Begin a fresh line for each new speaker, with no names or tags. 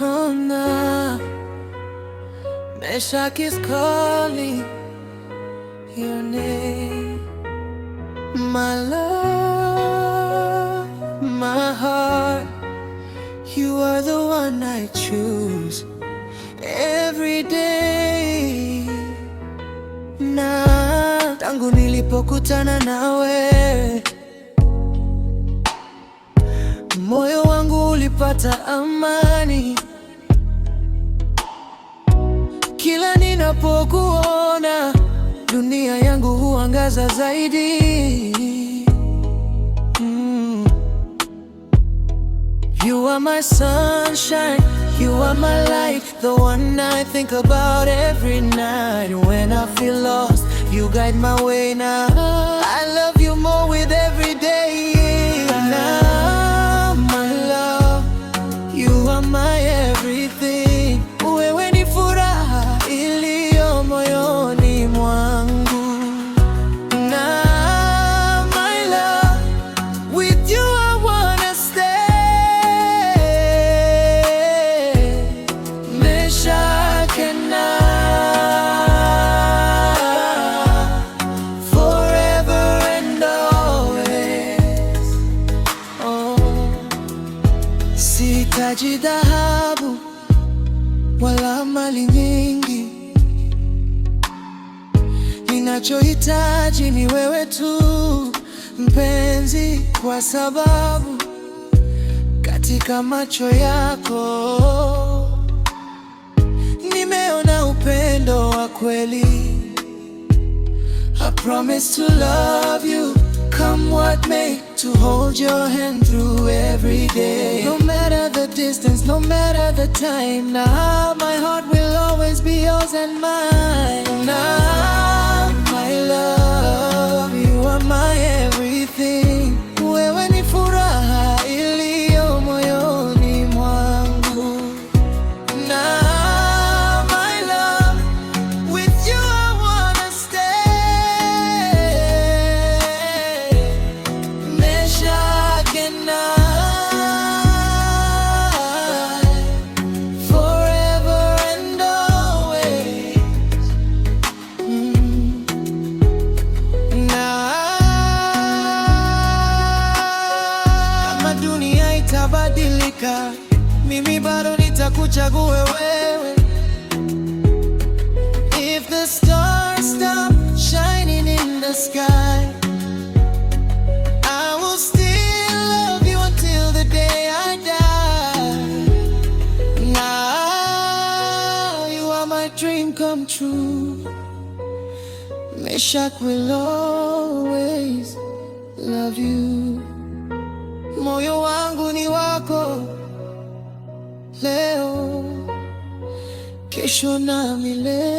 Oh no, Meshach is calling your name. My love, my heart, you are the one I choose every day. Na tangu nilipokutana nawe, moyo wangu ulipata amani. Kila ninapokuona, dunia yangu huangaza zaidi. You are my sunshine, you are my light, the one I think about every night. When I feel lost, you guide my way now. I love you more with every day. Now, my love, you are my everything. Wewe ni furaha iliyo moyoni mwangu. Now, my love, with you I wanna stay. Meshach and I, forever and always. Oh, sihitaji dhahabu wala mali nyingi, ninachohitaji ni wewe tu mpenzi, kwa sababu katika macho yako nimeona upendo wa kweli. I promise to love you, come what may, to hold your hand through every day. No matter the distance, no matter the time, now my heart will always be yours and mine. Now, my love, you are my everything. Wewe ni furaha iliyo moyoni mwangu. Now, my love, with you I wanna stay. Meshach and I, forever and always. Kama dunia itabadilika, mimi bado nitakuchagua wewe. If the stars stop shining in the sky, I will still love you until the day I die. Now you are my dream come true. Meshach will always love you. Moyo wangu ni wako, leo, kesho na milele.